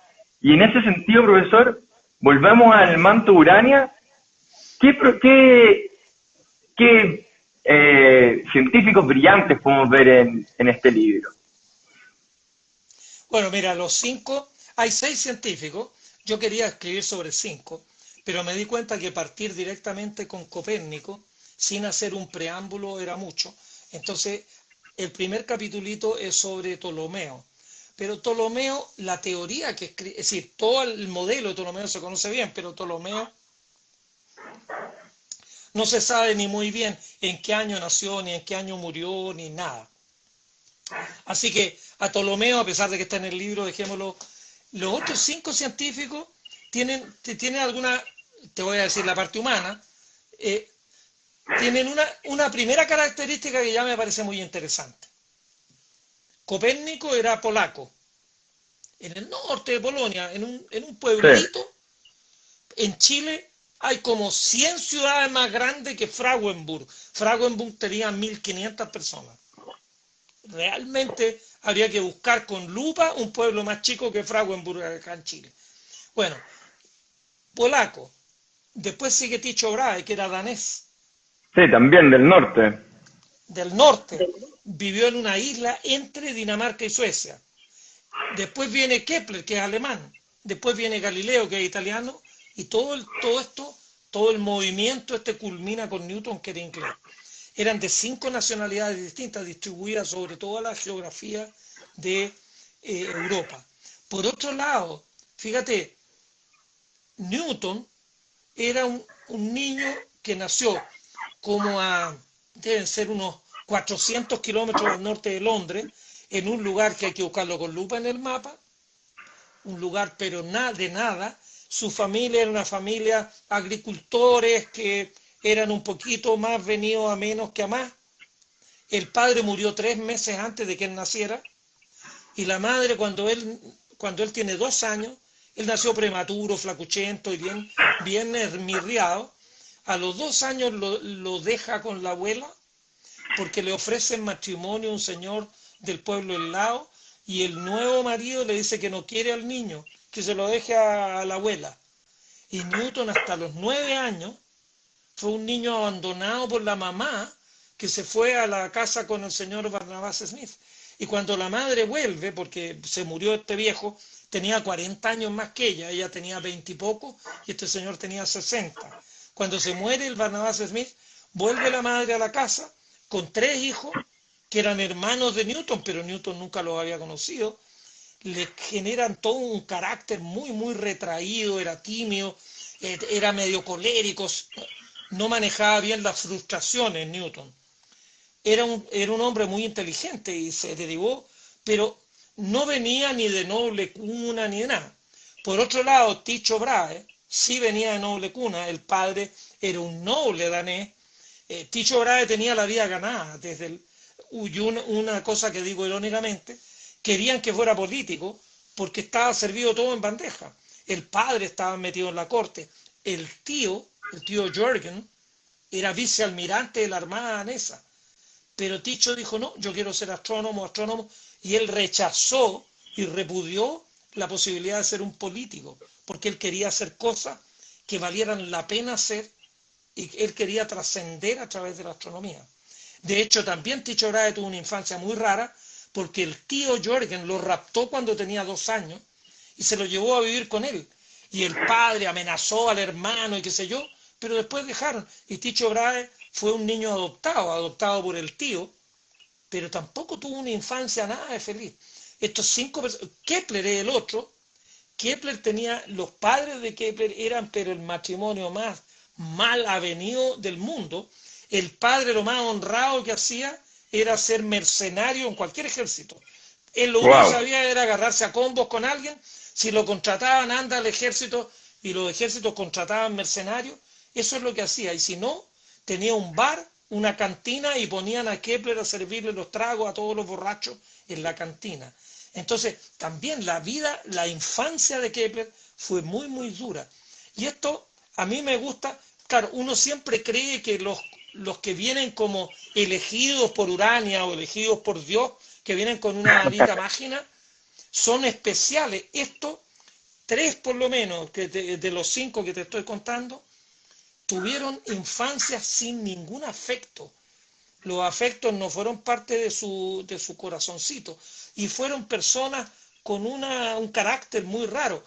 Y en ese sentido, profesor, volvamos al manto Urania. ¿Qué científicos brillantes podemos ver en este libro? Bueno, mira, hay 6 científicos, yo quería escribir sobre 5, pero me di cuenta que partir directamente con Copérnico, sin hacer un preámbulo, era mucho. Entonces, el primer capitulito es sobre Ptolomeo. Pero Ptolomeo, la teoría que escribe, es decir, todo el modelo de Ptolomeo se conoce bien, pero Ptolomeo no se sabe ni muy bien en qué año nació, ni en qué año murió, ni nada. Así que a Ptolomeo, a pesar de que está en el libro, dejémoslo. Los otros 5 científicos tienen alguna, te voy a decir la parte humana, tienen una primera característica que ya me parece muy interesante. Copérnico era polaco, en el norte de Polonia, en un pueblito. Sí. En Chile hay como 100 ciudades más grandes que Frauenburg. Frauenburg tenía 1.500 personas. Realmente habría que buscar con lupa un pueblo más chico que Frauenburg acá en Chile. Bueno, polaco. Después sigue Tycho Brahe, que era danés. Sí, también del norte. Del norte. Vivió en una isla entre Dinamarca y Suecia. Después viene Kepler, que es alemán. Después viene Galileo, que es italiano. Y todo el movimiento culmina con Newton, que era inglés. Eran de 5 nacionalidades distintas, distribuidas sobre toda la geografía de Europa. Por otro lado, fíjate, Newton era un niño que nació como deben ser unos 400 kilómetros al norte de Londres, en un lugar que hay que buscarlo con lupa en el mapa, un lugar pero de nada. Su familia era una familia agricultores que eran un poquito más venidos a menos que a más. El padre murió 3 meses antes de que él naciera, y la madre cuando él tiene 2 años, él nació prematuro, flacuchento y bien esmirriado. A los 2 años lo deja con la abuela porque le ofrecen matrimonio a un señor del pueblo del lado, y el nuevo marido le dice que no quiere al niño, que se lo deje a la abuela. Y Newton hasta los 9 años fue un niño abandonado por la mamá, que se fue a la casa con el señor Barnabas Smith. Y cuando la madre vuelve, porque se murió este viejo, tenía 40 años más que ella tenía 20 y poco, y este señor tenía 60. Cuando se muere el Barnabas Smith, vuelve la madre a la casa con 3 hijos, que eran hermanos de Newton, pero Newton nunca los había conocido, le generan todo un carácter muy, muy retraído, era tímido, era medio colérico, no manejaba bien las frustraciones Newton. Era un hombre muy inteligente y se derivó, pero no venía ni de noble cuna ni de nada. Por otro lado, Tycho Brahe sí venía de noble cuna, el padre era un noble danés. Tycho Brahe tenía la vida ganada desde y una cosa que digo irónicamente, querían que fuera político porque estaba servido todo en bandeja. El padre estaba metido en la corte, el tío Jürgen, era vicealmirante de la Armada danesa. Pero Tycho dijo, no, yo quiero ser astrónomo, y él rechazó y repudió la posibilidad de ser un político, porque él quería hacer cosas que valieran la pena hacer, y él quería trascender a través de la astronomía. De hecho, también Tycho Brahe tuvo una infancia muy rara, porque el tío Jürgen lo raptó cuando tenía 2 años, y se lo llevó a vivir con él. Y el padre amenazó al hermano y qué sé yo, pero después dejaron. Y Tycho Brahe fue un niño adoptado por el tío, pero tampoco tuvo una infancia nada de feliz. Estos 5 personas, Kepler es el otro. Los padres de Kepler eran, pero el matrimonio más mal avenido del mundo. El padre lo más honrado que hacía era ser mercenario en cualquier ejército. Él lo único que sabía era agarrarse a combos con alguien. Si lo contrataban, anda al ejército, y los ejércitos contrataban mercenarios. Eso es lo que hacía. Y si no, tenía un bar, una cantina, y ponían a Kepler a servirle los tragos a todos los borrachos en la cantina. Entonces, también la infancia de Kepler fue muy, muy dura. Y esto a mí me gusta. Claro, uno siempre cree que los que vienen como elegidos por Urania o elegidos por Dios, que vienen con una varita mágica, son especiales. Estos 3 por lo menos, de los 5 que te estoy contando, tuvieron infancias sin ningún afecto. Los afectos no fueron parte de su corazoncito, y fueron personas con un carácter muy raro.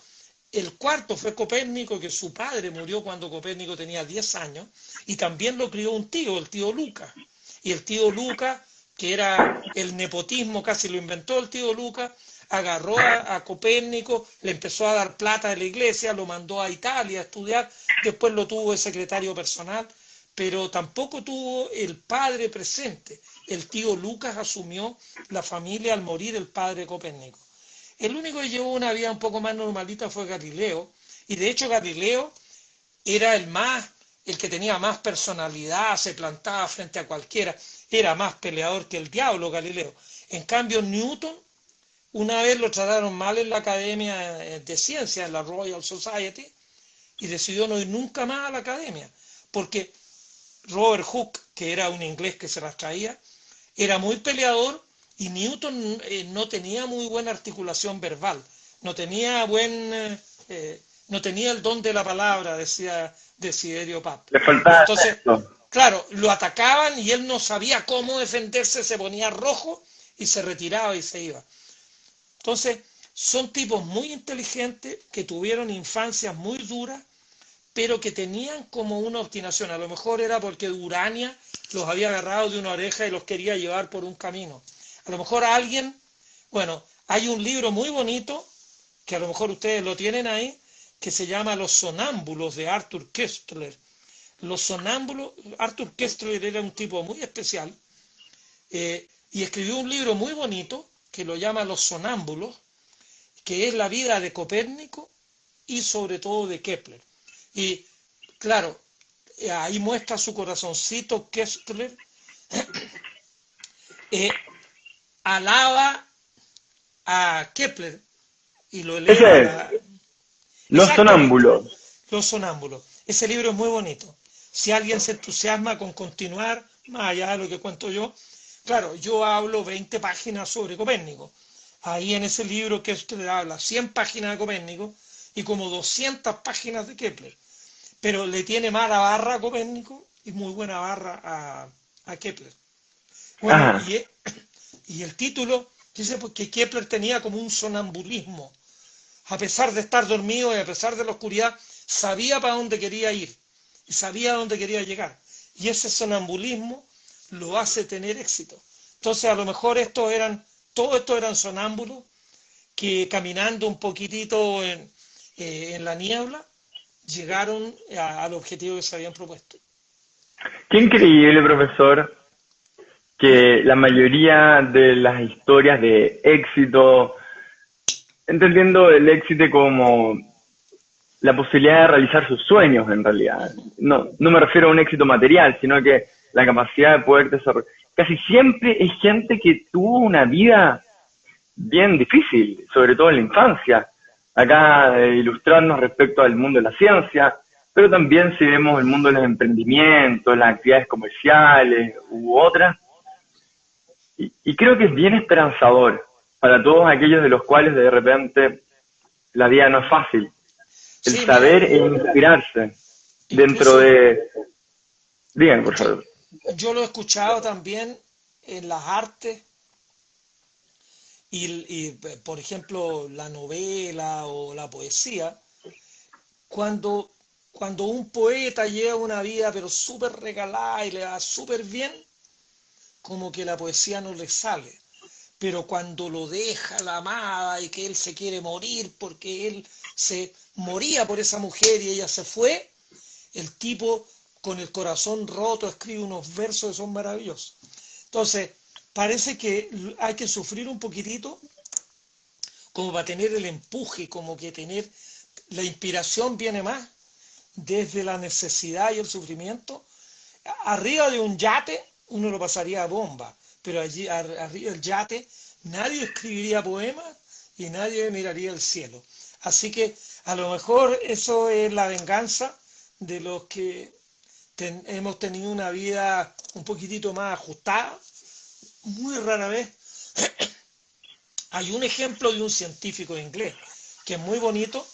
El cuarto fue Copérnico, que su padre murió cuando Copérnico tenía 10 años, y también lo crió un tío, el tío Lucas. Y el tío Lucas, que era el nepotismo, casi lo inventó el tío Lucas, agarró a Copérnico, le empezó a dar plata de la iglesia, lo mandó a Italia a estudiar, después lo tuvo de secretario personal, pero tampoco tuvo el padre presente. El tío Lucas asumió la familia al morir el padre Copérnico. El único que llevó una vida un poco más normalita fue Galileo, y de hecho Galileo era el que tenía más personalidad, se plantaba frente a cualquiera, era más peleador que el diablo Galileo. En cambio Newton, una vez lo trataron mal en la Academia de Ciencias, en la Royal Society, y decidió no ir nunca más a la academia, porque Robert Hooke, que era un inglés que se las traía, era muy peleador, y Newton no tenía muy buena articulación verbal, no tenía el don de la palabra, decía Desiderio Pap. Le faltaba Entonces, esto. claro, lo atacaban y él no sabía cómo defenderse, se ponía rojo y se retiraba y se iba. Entonces, son tipos muy inteligentes que tuvieron infancias muy duras, pero que tenían como una obstinación. A lo mejor era porque Urania los había agarrado de una oreja y los quería llevar por un camino. A lo mejor hay un libro muy bonito, que a lo mejor ustedes lo tienen ahí, que se llama Los Sonámbulos, de Arthur Koestler. Los sonámbulos, Arthur Koestler era un tipo muy especial, y escribió un libro muy bonito que lo llama Los Sonámbulos, que es la vida de Copérnico y sobre todo de Kepler. Y claro, ahí muestra su corazoncito Koestler, alaba a Kepler y lo eleva Ese a es, la... Los Exactamente, Sonámbulos. Los Sonámbulos. Ese libro es muy bonito. Si alguien se entusiasma con continuar, más allá de lo que cuento yo, claro, yo hablo 20 páginas sobre Copérnico. Ahí en ese libro que usted habla 100 páginas de Copérnico y como 200 páginas de Kepler. Pero le tiene mala barra a Copérnico y muy buena barra a Kepler. Bueno, Ajá. y el título dice que Kepler tenía como un sonambulismo. A pesar de estar dormido y a pesar de la oscuridad, sabía para dónde quería ir y sabía a dónde quería llegar. Y ese sonambulismo lo hace tener éxito. Entonces a lo mejor todos estos eran sonámbulos que caminando un poquitito en la niebla llegaron al objetivo que se habían propuesto. Qué increíble, profesor, que la mayoría de las historias de éxito, entendiendo el éxito como la posibilidad de realizar sus sueños en realidad. No me refiero a un éxito material, sino que la capacidad de poder desarrollar. Casi siempre es gente que tuvo una vida bien difícil, sobre todo en la infancia. Acá ilustrarnos respecto al mundo de la ciencia, pero también si vemos el mundo de los emprendimientos, las actividades comerciales u otras. Y creo que es bien esperanzador para todos aquellos de los cuales de repente la vida no es fácil. El Sí, mira, saber e inspirarse dentro incluso de... Díganme, por yo, favor. yo lo he escuchado también en las artes por ejemplo, la novela o la poesía, cuando, cuando un poeta lleva una vida pero súper regalada y le va súper bien, como que la poesía no le sale. Pero cuando lo deja la amada y que él se quiere morir porque él se moría por esa mujer y ella se fue, el tipo con el corazón roto escribe unos versos que son maravillosos. Entonces, parece que hay que sufrir un poquitito como para tener el empuje, como que tener la inspiración viene más desde la necesidad y el sufrimiento. Arriba de un yate uno lo pasaría a bomba, pero allí arriba del yate nadie escribiría poemas y nadie miraría el cielo. Así que a lo mejor eso es la venganza de los que hemos tenido una vida un poquitito más ajustada. Muy rara vez hay un ejemplo de un científico inglés que es muy bonito.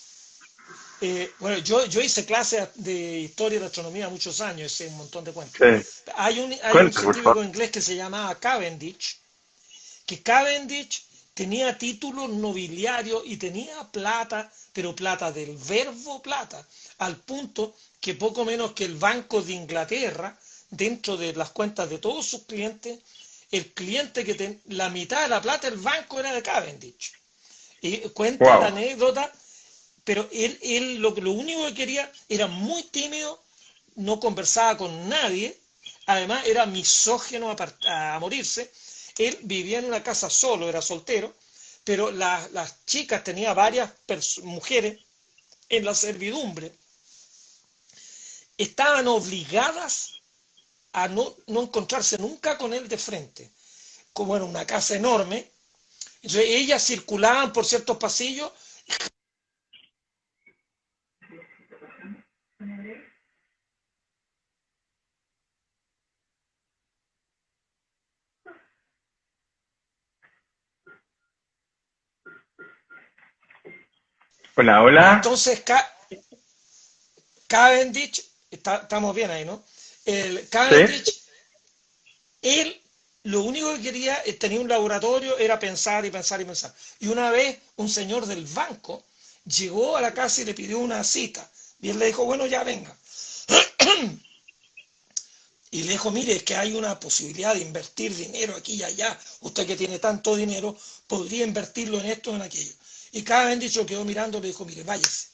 Bueno, yo hice clases de historia y de astronomía muchos años, sé un montón de cuentos. Sí. Hay un Cuenta, por favor. científico inglés que se llamaba Cavendish, que Cavendish tenía títulos nobiliarios y tenía plata, pero plata del verbo plata, al punto que poco menos que el Banco de Inglaterra, dentro de las cuentas de todos sus clientes, el cliente que la mitad de la plata del banco era de Cavendish. Y cuenta la Wow. anécdota, pero él lo único que quería era muy tímido, no conversaba con nadie, además era misógino a morirse. Él vivía en una casa solo, era soltero, pero las chicas, tenía varias mujeres en la servidumbre, estaban obligadas a no encontrarse nunca con él de frente. Como era una casa enorme, entonces ellas circulaban por ciertos pasillos. Hola, hola. Entonces Cavendish, estamos bien ahí, ¿no? El ¿Sí? Cavendish, él lo único que quería, tenía un laboratorio, era pensar y pensar y pensar. Y una vez un señor del banco llegó a la casa y le pidió una cita. Y él le dijo, bueno, ya venga. Y le dijo, mire, es que hay una posibilidad de invertir dinero aquí y allá. Usted que tiene tanto dinero, podría invertirlo en esto o en aquello. Y Cavendish lo quedó mirando y le dijo, mire, váyase.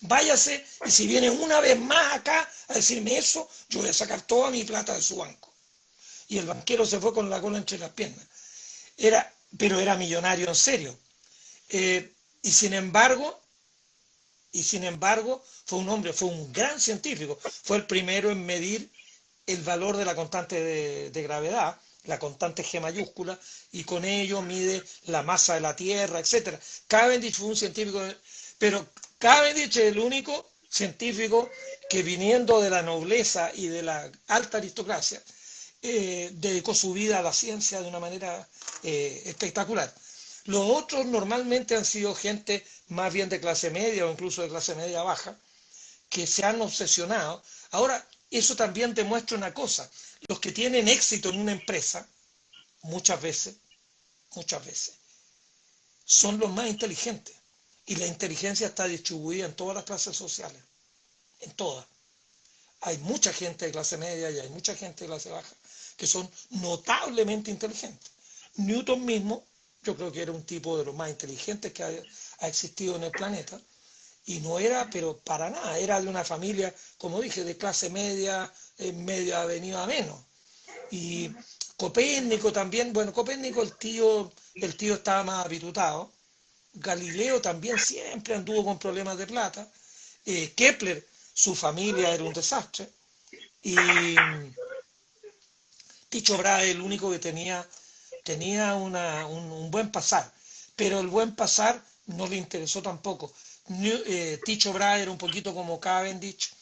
Váyase y si viene una vez más acá a decirme eso, yo voy a sacar toda mi plata de su banco. Y el banquero se fue con la cola entre las piernas. Pero era millonario en serio. Eh, y sin embargo, fue un hombre, fue un gran científico. Fue el primero en medir el valor de la constante de gravedad, la constante G mayúscula, y con ello mide la masa de la Tierra, etc. Cavendish fue un científico, pero Cavendish es el único científico que, viniendo de la nobleza y de la alta aristocracia, dedicó su vida a la ciencia de una manera espectacular. Los otros normalmente han sido gente más bien de clase media o incluso de clase media baja, que se han obsesionado. Ahora, eso también demuestra una cosa: los que tienen éxito en una empresa, muchas veces, son los más inteligentes. Y la inteligencia está distribuida en todas las clases sociales, en todas. Hay mucha gente de clase media y hay mucha gente de clase baja que son notablemente inteligentes. Newton mismo, yo creo que era un tipo de los más inteligentes que ha existido en el planeta, y no era, pero para nada, era de una familia, como dije, de clase media, media avenida a menos. Y Copérnico también, bueno, Copérnico el tío estaba más apitutado. Galileo también siempre anduvo con problemas de plata. Kepler, su familia era un desastre. Y Tycho Brahe, el único que tenía un buen pasar, pero el buen pasar no le interesó tampoco. Tycho Brahe era un poquito como Cavendish.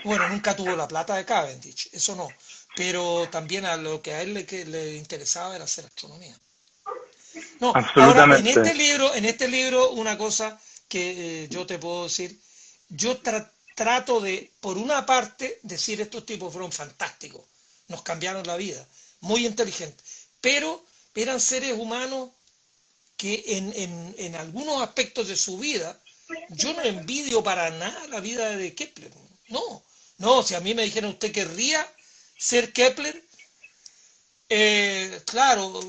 Bueno, nunca tuvo la plata de Cavendish, eso no, pero también a lo que a él le interesaba era hacer astronomía. No, ahora Absolutamente. en este libro una cosa que yo te puedo decir, yo trato de, por una parte, decir estos tipos fueron fantásticos, nos cambiaron la vida, muy inteligentes, pero eran seres humanos que en algunos aspectos de su vida, yo no envidio para nada la vida de Kepler. No, no, si a mí me dijeran usted querría ser Kepler, claro,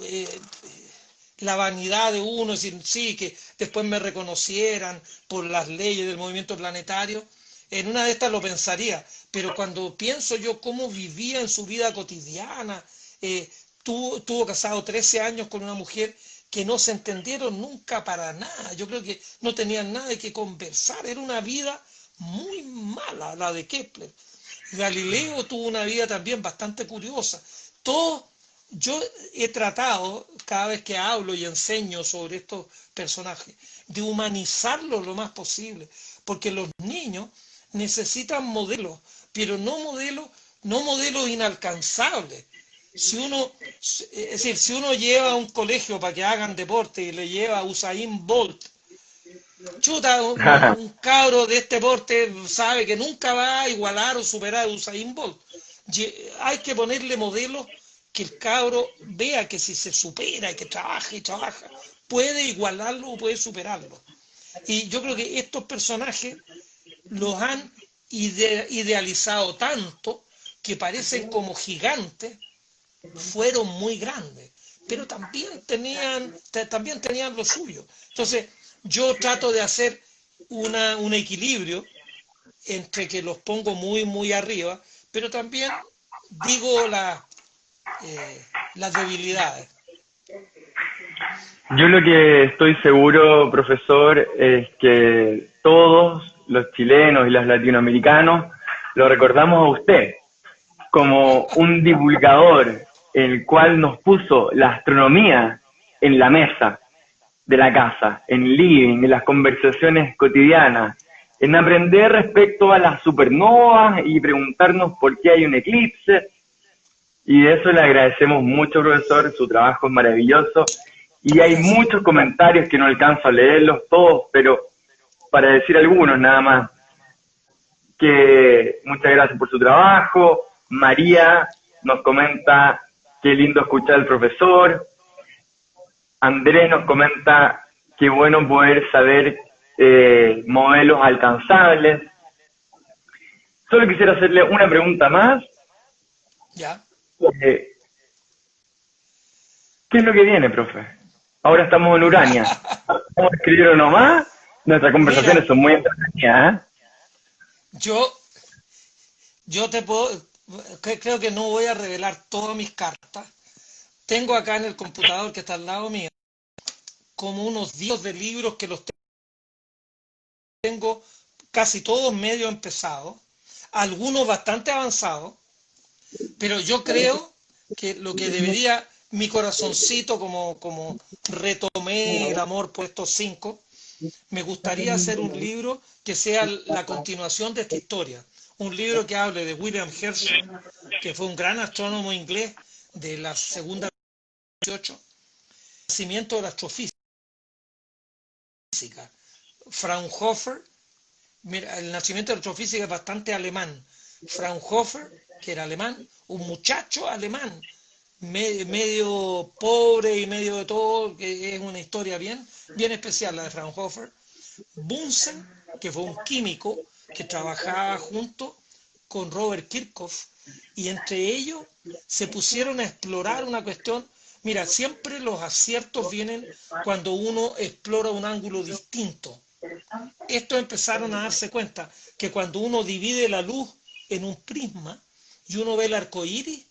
la vanidad de uno, es decir, sí, que después me reconocieran por las leyes del movimiento planetario, en una de estas lo pensaría, pero cuando pienso yo cómo vivía en su vida cotidiana, tuvo casado 13 años con una mujer que no se entendieron nunca para nada, yo creo que no tenían nada de qué conversar, era una vida muy mala la de Kepler. Galileo tuvo una vida también bastante curiosa. Todo, yo he tratado, cada vez que hablo y enseño sobre estos personajes, de humanizarlos lo más posible, porque los niños necesitan modelos, pero no modelos inalcanzables. Si uno, es decir, si uno lleva a un colegio para que hagan deporte y le lleva a Usain Bolt, chuta, un cabro de este porte sabe que nunca va a igualar o superar a Usain Bolt. Hay que ponerle modelos que el cabro vea que si se supera y que trabaja y trabaja, puede igualarlo o puede superarlo. Y yo creo que estos personajes los han idealizado tanto que parecen como gigantes, fueron muy grandes, pero también tenían lo suyo. Entonces, yo trato de hacer un equilibrio entre que los pongo muy, muy arriba, pero también digo las debilidades. Yo lo que estoy seguro, profesor, es que todos los chilenos y los latinoamericanos lo recordamos a usted como un divulgador, el cual nos puso la astronomía en la mesa de la casa, en living, en las conversaciones cotidianas, en aprender respecto a las supernovas y preguntarnos por qué hay un eclipse. Y de eso le agradecemos mucho, profesor, su trabajo es maravilloso. Y hay Gracias. muchos comentarios que no alcanzo a leerlos todos, pero para decir algunos nada más, que muchas gracias por su trabajo. María nos comenta qué lindo escuchar al profesor. Andrés nos comenta qué bueno poder saber modelos alcanzables. Solo quisiera hacerle una pregunta más. ¿Ya? Eh, ¿Qué es lo que viene, profe? Ahora estamos en Urania. ¿Vamos a escribir o no más? Nuestras conversaciones Mira, son muy entretenidas, ¿eh? yo, yo creo que no voy a revelar todas mis cartas. Tengo acá en el computador que está al lado mío como unos 10 de libros que los tengo casi todos medio empezados, algunos bastante avanzados, pero yo creo que lo que debería, mi corazoncito, como retomé el amor por estos 5, me gustaría hacer un libro que sea la continuación de esta historia. Un libro que hable de William Herschel, que fue un gran astrónomo inglés de la segunda 18, nacimiento de la astrofísica. Fraunhofer, mira, el nacimiento de la astrofísica es bastante alemán. Fraunhofer, que era alemán, un muchacho alemán, medio pobre y medio de todo, que es una historia bien, bien especial la de Fraunhofer. Bunsen, que fue un químico que trabajaba junto con Robert Kirchhoff, y entre ellos se pusieron a explorar una cuestión Mira, siempre los aciertos vienen cuando uno explora un ángulo distinto. Estos empezaron a darse cuenta que cuando uno divide la luz en un prisma y uno ve el arco iris,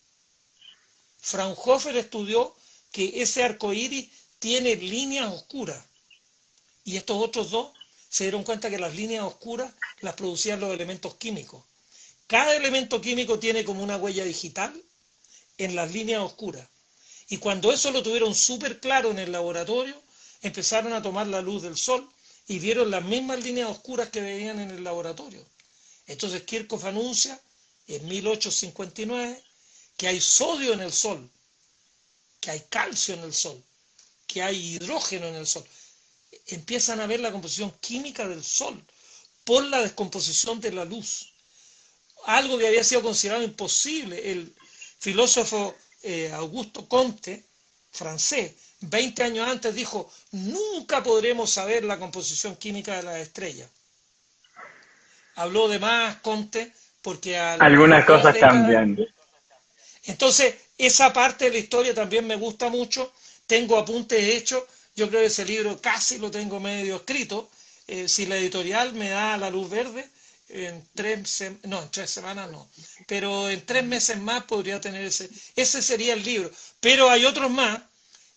Fraunhofer estudió que ese arco iris tiene líneas oscuras. Y estos otros dos se dieron cuenta que las líneas oscuras las producían los elementos químicos. Cada elemento químico tiene como una huella digital en las líneas oscuras. Y cuando eso lo tuvieron súper claro en el laboratorio, empezaron a tomar la luz del sol y vieron las mismas líneas oscuras que veían en el laboratorio. Entonces Kirchhoff anuncia en 1859 que hay sodio en el sol, que hay calcio en el sol, que hay hidrógeno en el sol. Empiezan a ver la composición química del sol por la descomposición de la luz. Algo que había sido considerado imposible. El filósofo Auguste Comte, francés, 20 años antes dijo: nunca podremos saber la composición química de las estrellas. Habló de más Comte porque algunas cosas cambian. Entonces, esa parte de la historia también me gusta mucho. Tengo apuntes hechos. Yo creo que ese libro casi lo tengo medio escrito. Si la editorial me da la luz verde, en 3 semanas no, pero en 3 meses más podría tener ese sería el libro. Pero hay otros más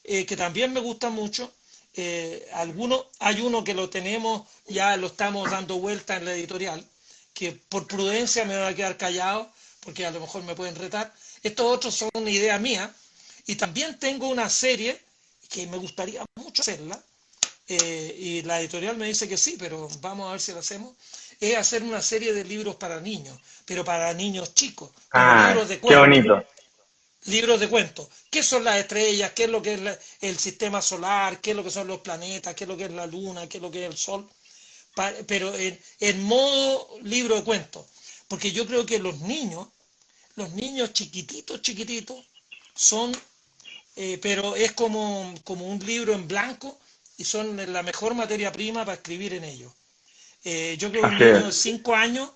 que también me gustan mucho. Hay uno que lo tenemos, ya lo estamos dando vuelta en la editorial, que por prudencia me voy a quedar callado, porque a lo mejor me pueden retar. Estos otros son una idea mía, y también tengo una serie que me gustaría mucho hacerla, y la editorial me dice que sí, pero vamos a ver si la hacemos. Es hacer una serie de libros para niños, pero para niños chicos, libros de cuentos. Qué bonito. Libros de cuentos. ¿Qué son las estrellas? ¿Qué es lo que es el sistema solar? ¿Qué es lo que son los planetas? ¿Qué es lo que es la luna? ¿Qué es lo que es el sol? Pero en modo libro de cuentos. Porque yo creo que los niños chiquititos, son, pero es como un libro en blanco y son la mejor materia prima para escribir en ellos. Yo creo que un niño de 5 años,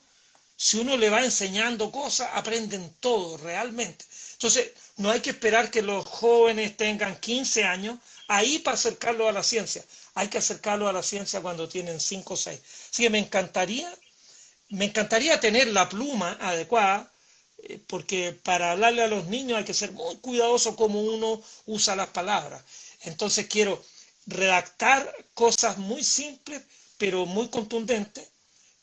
si uno le va enseñando cosas, aprenden todo, realmente. Entonces, no hay que esperar que los jóvenes tengan 15 años ahí para acercarlos a la ciencia. Hay que acercarlos a la ciencia cuando tienen 5 o 6. Así que me encantaría tener la pluma adecuada, porque para hablarle a los niños hay que ser muy cuidadoso cómo uno usa las palabras. Entonces quiero redactar cosas muy simples, pero muy contundentes,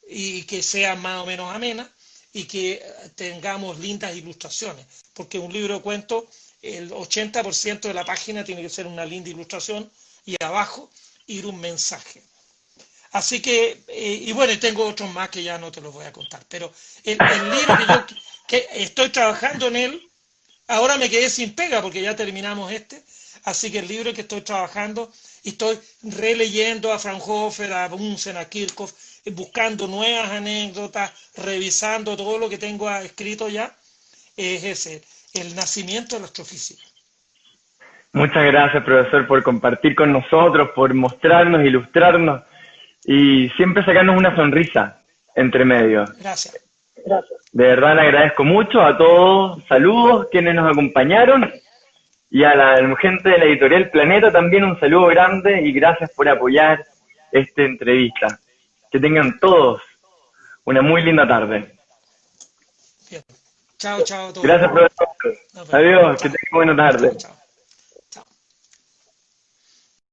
y que sean más o menos amenas, y que tengamos lindas ilustraciones, porque un libro de cuentos, el 80% de la página tiene que ser una linda ilustración, y abajo ir un mensaje. Así que, y bueno, tengo otros más que ya no te los voy a contar, pero el libro que estoy trabajando en él, ahora me quedé sin pega porque ya terminamos así que el libro que estoy trabajando, y estoy releyendo a Fraunhofer, a Bunsen, a Kirchhoff, buscando nuevas anécdotas, revisando todo lo que tengo escrito ya, es ese, el nacimiento de la astrofísica. Muchas gracias, profesor, por compartir con nosotros, por mostrarnos, ilustrarnos y siempre sacarnos una sonrisa entre medio. Gracias. De verdad le agradezco mucho a todos. Saludos quienes nos acompañaron, y a la gente de la editorial Planeta también un saludo grande y gracias por apoyar esta entrevista. Que tengan todos una muy linda tarde. Bien. Chao a todos. Gracias, profesor. Adiós, que tengan buena tarde. Chao.